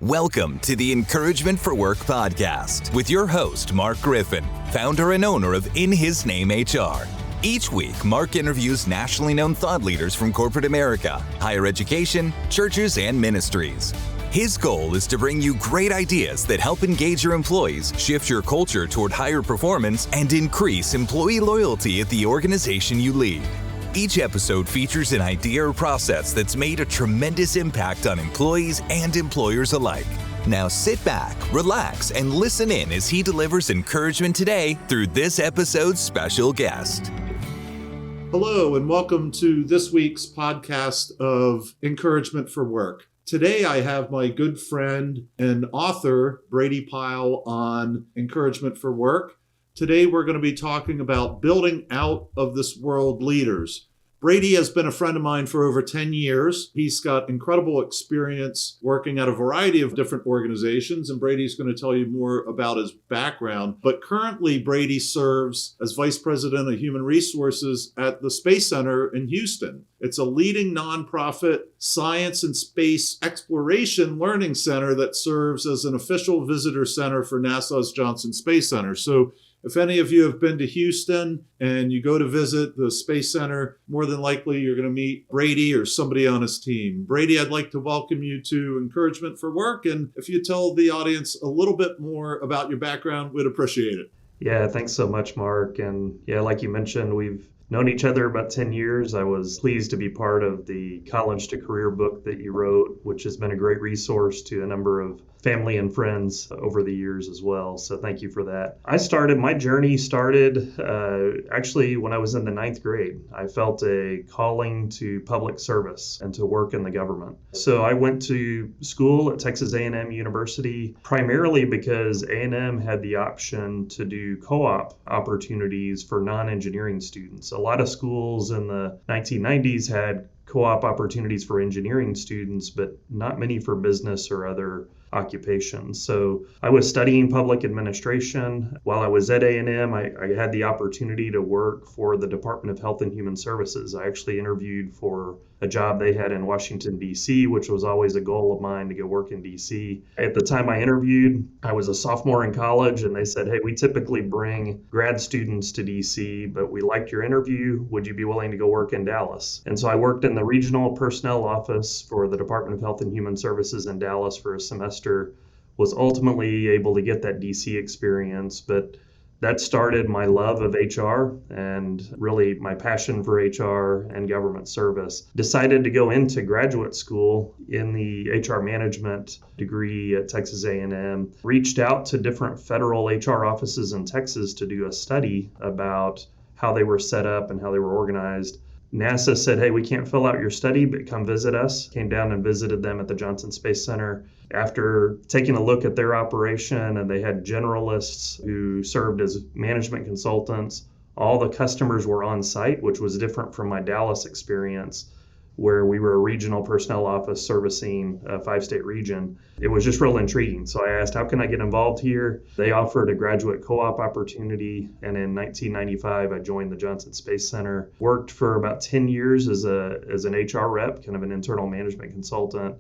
Welcome to the Encouragement for Work podcast with your host, Mark Griffin, founder and owner of In His Name HR. Each week, Mark interviews nationally known thought leaders from corporate America, higher education, churches, and ministries. His goal is to bring you great ideas that help engage your employees, shift your culture toward higher performance, and increase employee loyalty at the organization you lead. Each episode features an idea or process that's made a tremendous impact on employees and employers alike. Now sit back, relax, and listen in as he delivers encouragement today through this episode's special guest. Hello, and welcome to this week's podcast of Encouragement for Work. Today, I have my good friend and author, Brady Pyle, on Encouragement for Work. Today, we're going to be talking about building out of this world leaders. Brady has been a friend of mine for over 10 years. He's got incredible experience working at a variety of different organizations, and Brady's going to tell you more about his background. But currently, Brady serves as Vice President of Human Resources at the Space Center in Houston. It's a leading nonprofit science and space exploration learning center that serves as an official visitor center for NASA's Johnson Space Center. So if any of you have been to Houston and you go to visit the Space Center, more than likely you're going to meet Brady or somebody on his team. Brady, I'd like to welcome you to Encouragement for Work. And if you tell the audience a little bit more about your background, we'd appreciate it. Yeah, thanks so much, Mark. And yeah, like you mentioned, we've known each other about 10 years. I was pleased to be part of the College to Career book that you wrote, which has been a great resource to a number of family and friends over the years as well. So thank you for that. My journey started actually when I was in the 9th grade. I felt a calling to public service and to work in the government. So I went to school at Texas A&M University primarily because A&M had the option to do co-op opportunities for non-engineering students. A lot of schools in the 1990s had co-op opportunities for engineering students, but not many for business or other occupations. So I was studying public administration. While I was at A&M, I had the opportunity to work for the Department of Health and Human Services. I actually interviewed for a job they had in Washington, D.C., which was always a goal of mine to go work in D.C. At the time I interviewed, I was a sophomore in college, and they said, hey, we typically bring grad students to D.C., but we liked your interview. Would you be willing to go work in Dallas? And so I worked in the regional personnel office for the Department of Health and Human Services in Dallas for a semester, was ultimately able to get that DC experience, but that started my love of HR and really my passion for HR and government service. Decided to go into graduate school in the HR management degree at Texas A&M. Reached out to different federal HR offices in Texas to do a study about how they were set up and how they were organized. NASA said, hey, we can't fill out your study, but come visit us. Came down and visited them at the Johnson Space Center. After taking a look at their operation, and they had generalists who served as management consultants, all the customers were on site, which was different from my Dallas experience, where we were a regional personnel office servicing a 5-state region. It was just real intriguing. So I asked, how can I get involved here? They offered a graduate co-op opportunity. And in 1995, I joined the Johnson Space Center. Worked for about 10 years as an HR rep, kind of an internal management consultant,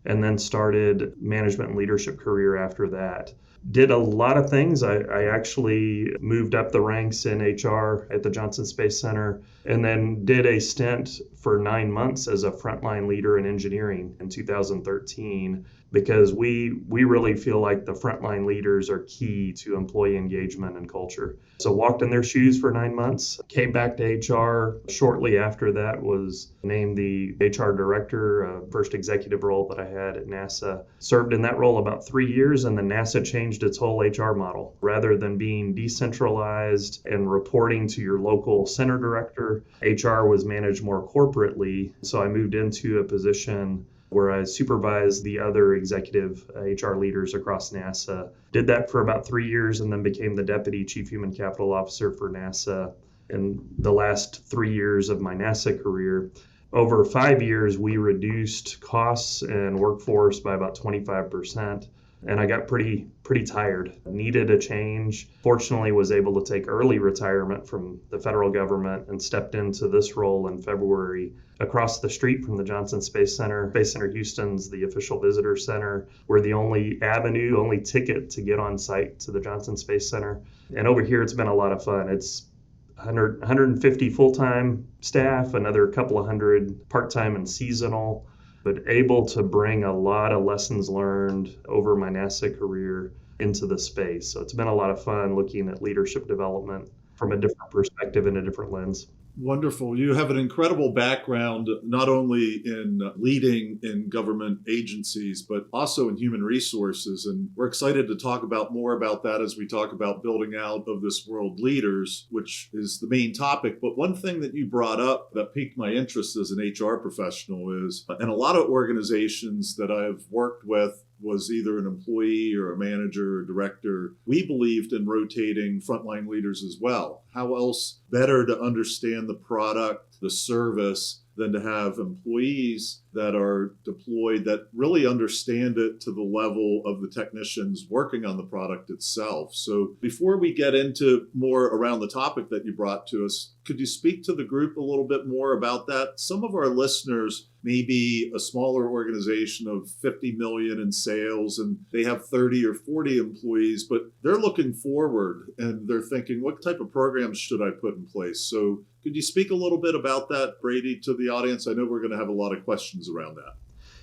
and then started management and leadership career after that. Did a lot of things. I actually moved up the ranks in HR at the Johnson Space Center, and then did a stint for 9 months as a frontline leader in engineering in 2013, because we really feel like the frontline leaders are key to employee engagement and culture. So walked in their shoes for 9 months, came back to HR. Shortly after that was named the HR director, first executive role that I had at NASA. Served in that role about 3 years, and then NASA changed its whole HR model. Rather than being decentralized and reporting to your local center director, HR was managed more corporately. So I moved into a position where I supervised the other executive HR leaders across NASA. Did that for about 3 years, and then became the Deputy Chief Human Capital Officer for NASA in the last 3 years of my NASA career. Over 5 years, we reduced costs and workforce by about 25%. and I got pretty tired. Needed a change. Fortunately, was able to take early retirement from the federal government and stepped into this role in February across the street from the Johnson Space Center. Space Center Houston's the official visitor center. We're the only ticket to get on site to the Johnson Space Center. And over here, it's been a lot of fun. It's 150 full-time staff, another couple of hundred part-time and seasonal, but able to bring a lot of lessons learned over my NASA career into the space. So it's been a lot of fun looking at leadership development from a different perspective and a different lens. Wonderful. You have an incredible background, not only in leading in government agencies, but also in human resources. And we're excited to talk about more about that as we talk about building out of this world leaders, which is the main topic. But one thing that you brought up that piqued my interest as an HR professional is, and a lot of organizations that I've worked with was either an employee or a manager or director, we believed in rotating frontline leaders as well. How else better to understand the product, the service, than to have employees that are deployed that really understand it to the level of the technicians working on the product itself. So before we get into more around the topic that you brought to us, could you speak to the group a little bit more about that? Some of our listeners may be a smaller organization of 50 million in sales and they have 30 or 40 employees, but they're looking forward and they're thinking, what type of programs should I put in place? So could you speak a little bit about that, Brady, to the audience? I know we're going to have a lot of questions around that.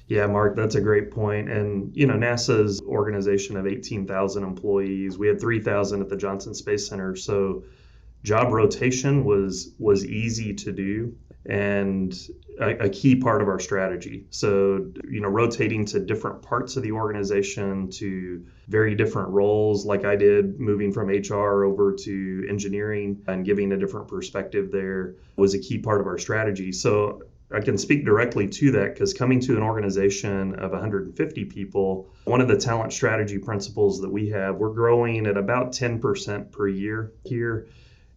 Yeah, Mark, that's a great point. And, NASA's organization of 18,000 employees, we had 3,000 at the Johnson Space Center. So job rotation was easy to do and a key part of our strategy. So, rotating to different parts of the organization, to very different roles, like I did, moving from HR over to engineering and giving a different perspective there was a key part of our strategy. So I can speak directly to that because coming to an organization of 150 people, one of the talent strategy principles that we have, we're growing at about 10% per year here.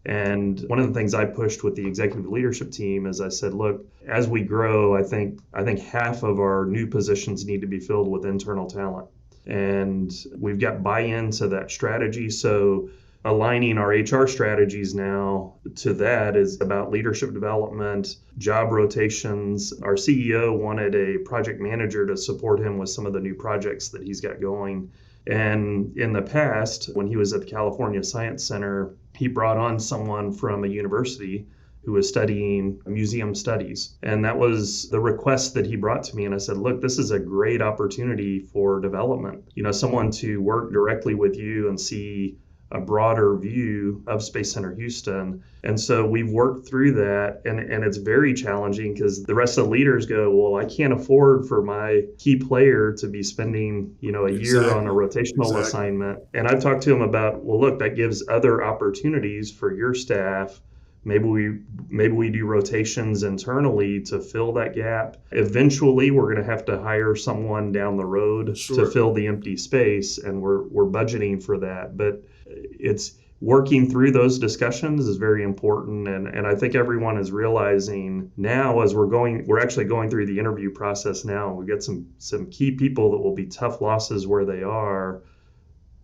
And one of the things I pushed with the executive leadership team is I said, look, as we grow, I think half of our new positions need to be filled with internal talent. And we've got buy-in to that strategy. So aligning our HR strategies now to that is about leadership development, job rotations. Our CEO wanted a project manager to support him with some of the new projects that he's got going. And in the past, when he was at the California Science Center, he brought on someone from a university who was studying museum studies. And that was the request that he brought to me. And I said, look, this is a great opportunity for development. Someone to work directly with you and see a broader view of Space Center Houston. And so we've worked through that, and it's very challenging because the rest of the leaders go, well, I can't afford for my key player to be spending, a year on a rotational assignment. And I've talked to him about, well, look, that gives other opportunities for your staff. Maybe we do rotations internally to fill that gap. Eventually, we're going to have to hire someone down the road to fill the empty space, and we're budgeting for that. But it's working through those discussions is very important, and I think everyone is realizing now as we're actually going through the interview process now. We get some key people that will be tough losses where they are,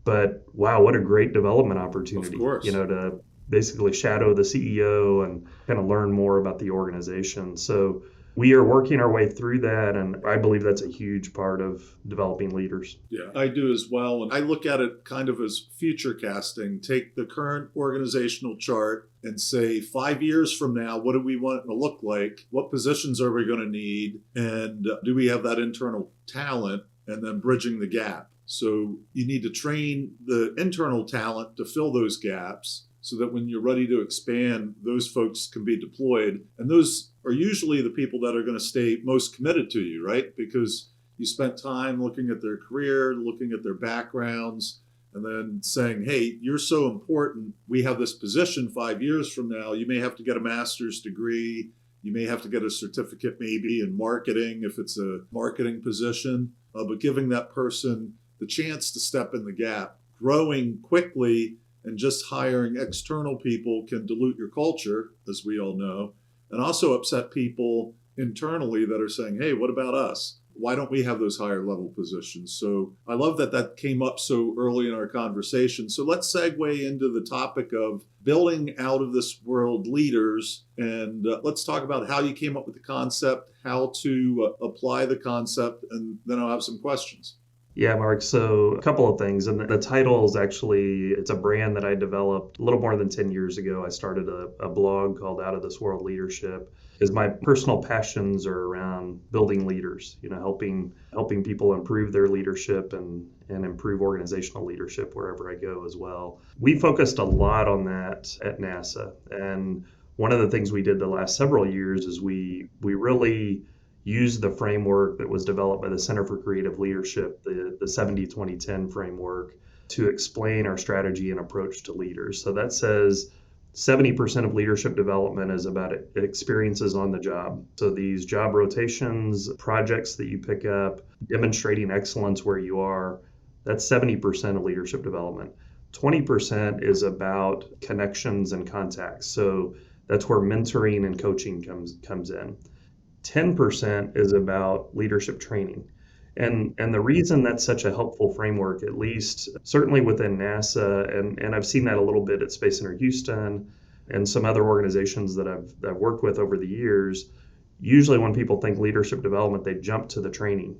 but wow, what a great development opportunity! Of course. To basically shadow the CEO and kind of learn more about the organization. So we are working our way through that, and I believe that's a huge part of developing leaders. Yeah, I do as well. And I look at it kind of as future casting. Take the current organizational chart and say 5 years from now, what do we want it to look like? What positions are we going to need? And do we have that internal talent? And then bridging the gap. So you need to train the internal talent to fill those gaps, so that when you're ready to expand, those folks can be deployed. And those are usually the people that are going to stay most committed to you, right? Because you spent time looking at their career, looking at their backgrounds, and then saying, hey, you're so important. We have this position 5 years from now. You may have to get a master's degree. You may have to get a certificate maybe in marketing if it's a marketing position. But giving that person the chance to step in the gap, growing quickly, and just hiring external people can dilute your culture, as we all know, and also upset people internally that are saying, hey, what about us? why don't we have those higher level positions? So I love that that came up so early in our conversation. So let's segue into the topic of building out of this world leaders. And let's talk about how you came up with the concept, how to apply the concept, and then I'll have some questions. Yeah, Mark. So a couple of things. And the title is actually, it's a brand that I developed a little more than 10 years ago. I started a blog called Out of This World Leadership, because my personal passions are around building leaders, helping people improve their leadership and improve organizational leadership wherever I go as well. We focused a lot on that at NASA. And one of the things we did the last several years is we really use the framework that was developed by the Center for Creative Leadership, the 70-20-10 framework, to explain our strategy and approach to leaders. So that says 70% of leadership development is about experiences on the job. So these job rotations, projects that you pick up, demonstrating excellence where you are, that's 70% of leadership development. 20% is about connections and contacts. So that's where mentoring and coaching comes in. 10% is about leadership training. And the reason that's such a helpful framework, at least certainly within NASA, and I've seen that a little bit at Space Center Houston and some other organizations that I've worked with over the years, usually when people think leadership development, they jump to the training.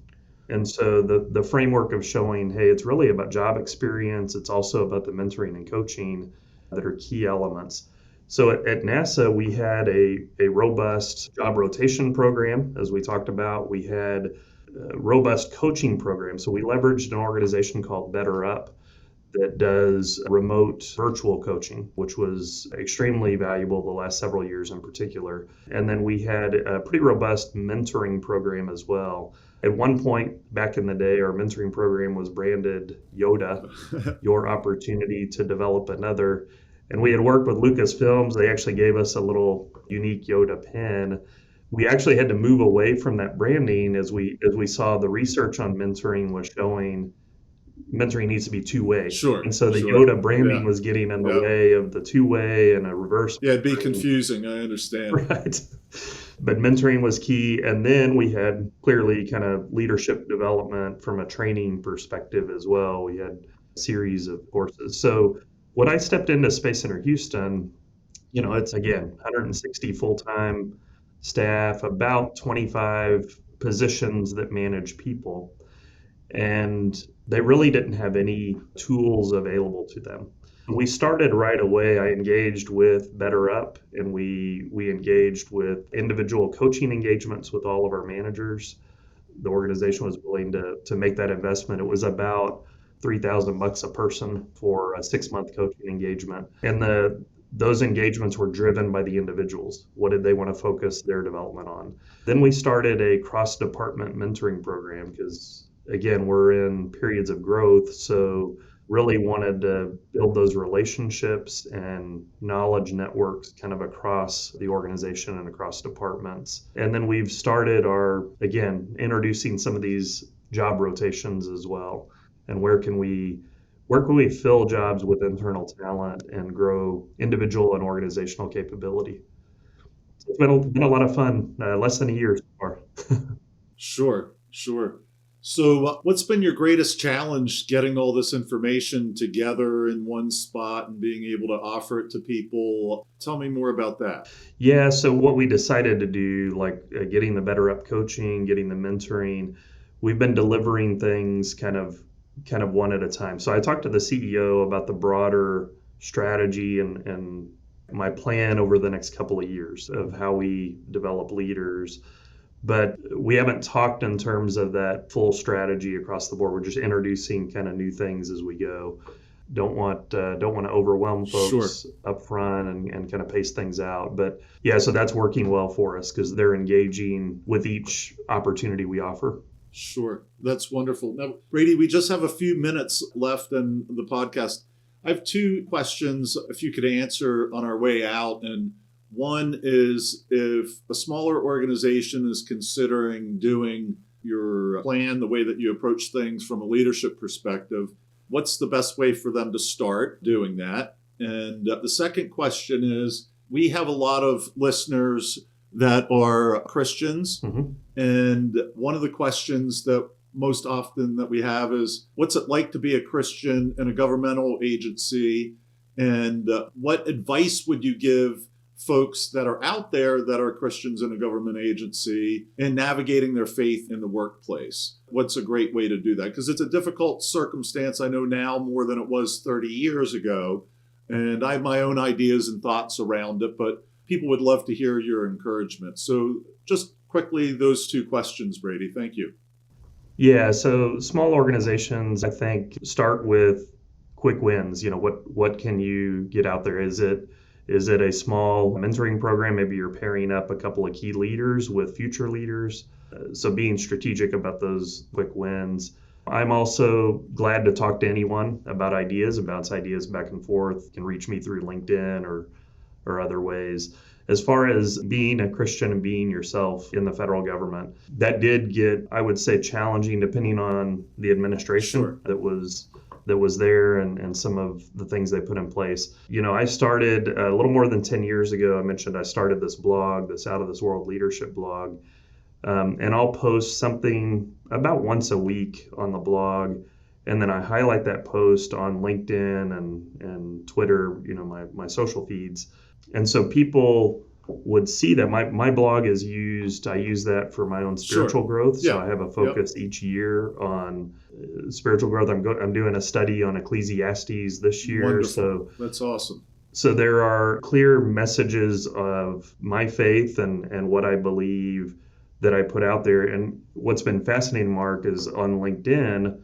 And so the framework of showing, hey, it's really about job experience, it's also about the mentoring and coaching that are key elements. So at NASA, we had a robust job rotation program, as we talked about. We had a robust coaching program. So we leveraged an organization called Better Up that does remote virtual coaching, which was extremely valuable the last several years in particular. And then we had a pretty robust mentoring program as well. At one point back in the day, our mentoring program was branded Yoda, Your Opportunity to Develop Another. And we had worked with Lucasfilms. They actually gave us a little unique Yoda pin. We actually had to move away from that branding as we saw the research on mentoring was showing mentoring needs to be two-way. Sure. And so the sure. Yoda branding was getting in the way of the two-way and a reverse. Yeah, it'd be confusing. I understand. Right. But mentoring was key. And then we had clearly kind of leadership development from a training perspective as well. We had a series of courses. So when I stepped into Space Center Houston, it's again 160 full-time staff, about 25 positions that manage people. And they really didn't have any tools available to them. We started right away. I engaged with Better Up, and we engaged with individual coaching engagements with all of our managers. The organization was willing to make that investment. It was about $3,000 a person for a 6-month coaching engagement. And those engagements were driven by the individuals. What did they want to focus their development on? Then we started a cross-department mentoring program because, again, we're in periods of growth. So really wanted to build those relationships and knowledge networks kind of across the organization and across departments. And then we've started introducing some of these job rotations as well. And where can we fill jobs with internal talent and grow individual and organizational capability? So it's been a lot of fun, less than a year so far. Sure. So what's been your greatest challenge getting all this information together in one spot and being able to offer it to people? Tell me more about that. Yeah, so what we decided to do, getting the Better Up coaching, getting the mentoring, we've been delivering things kind of one at a time. So I talked to the CEO about the broader strategy and my plan over the next couple of years of how we develop leaders. But we haven't talked in terms of that full strategy across the board. We're just introducing kind of new things as we go. Don't want to overwhelm folks up front and kind of pace things out. But yeah, so that's working well for us because they're engaging with each opportunity we offer. Sure. That's wonderful. Now, Brady, we just have a few minutes left in the podcast. I have 2 questions if you could answer on our way out. And one is, if a smaller organization is considering doing your plan, the way that you approach things from a leadership perspective, what's the best way for them to start doing that? And the second question is, we have a lot of listeners that are Christians. Mm-hmm. And one of the questions that most often that we have is, what's it like to be a Christian in a governmental agency? And what advice would you give folks that are out there that are Christians in a government agency in navigating their faith in the workplace? What's a great way to do that? Because it's a difficult circumstance, I know now, more than it was 30 years ago. And I have my own ideas and thoughts around it, but people would love to hear your encouragement. So just quickly, those two questions, Brady. Thank you. Yeah, so small organizations, I think, start with quick wins. What can you get out there? Is it a small mentoring program? Maybe you're pairing up a couple of key leaders with future leaders. So being strategic about those quick wins. I'm also glad to talk to anyone about ideas, bounce ideas back and forth. You can reach me through LinkedIn or other ways. As far as being a Christian and being yourself in the federal government, that did get, I would say, challenging depending on the administration Sure. that was there and some of the things they put in place. I started a little more than 10 years ago. I mentioned I started this blog, this Out of This World Leadership blog. And I'll post something about once a week on the blog. And then I highlight that post on LinkedIn and Twitter, my social feeds. And so people would see that my blog is used. I use that for my own spiritual growth. So I have a focus each year on spiritual growth. I'm doing a study on Ecclesiastes this year. Wonderful. So that's awesome. So there are clear messages of my faith and what I believe that I put out there. And what's been fascinating, Mark, is on LinkedIn,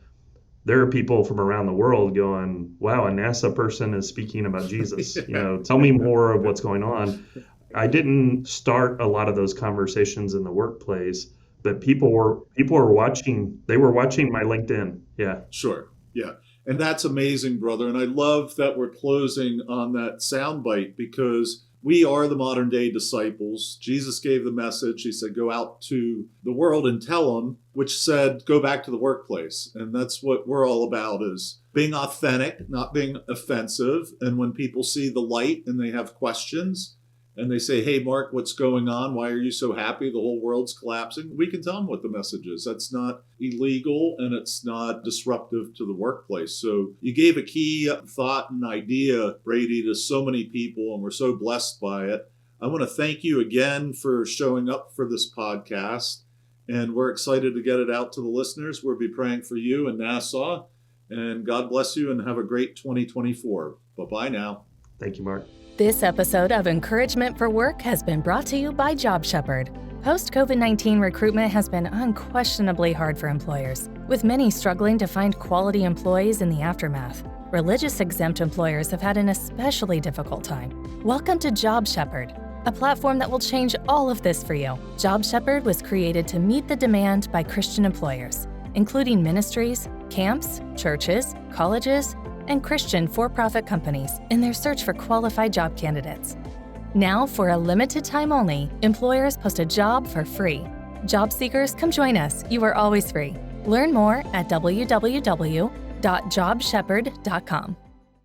there are people from around the world going, wow, a NASA person is speaking about Jesus. Tell me more of what's going on. I didn't start a lot of those conversations in the workplace, but people were watching. They were watching my LinkedIn. Yeah. Sure. Yeah. And that's amazing, brother. And I love that we're closing on that soundbite because we are the modern day disciples. Jesus gave the message. He said, go out to the world and tell them, which said, go back to the workplace. And that's what we're all about, is being authentic, not being offensive. And when people see the light and they have questions and they say, hey, Mark, what's going on? Why are you so happy? The whole world's collapsing. We can tell them what the message is. That's not illegal and it's not disruptive to the workplace. So you gave a key thought and idea, Brady, to so many people, and we're so blessed by it. I want to thank you again for showing up for this podcast, and we're excited to get it out to the listeners. We'll be praying for you in Nassau, and God bless you and have a great 2024. Bye-bye now. Thank you, Mark. This episode of Encouragement for Work has been brought to you by Job Shepherd. Post-COVID-19 recruitment has been unquestionably hard for employers, with many struggling to find quality employees in the aftermath. Religious exempt employers have had an especially difficult time. Welcome to Job Shepherd, a platform that will change all of this for you. Job Shepherd was created to meet the demand by Christian employers, including ministries, camps, churches, colleges, and Christian for-profit companies in their search for qualified job candidates. Now, for a limited time only, employers post a job for free. Job seekers, come join us. You are always free. Learn more at www.jobshepherd.com.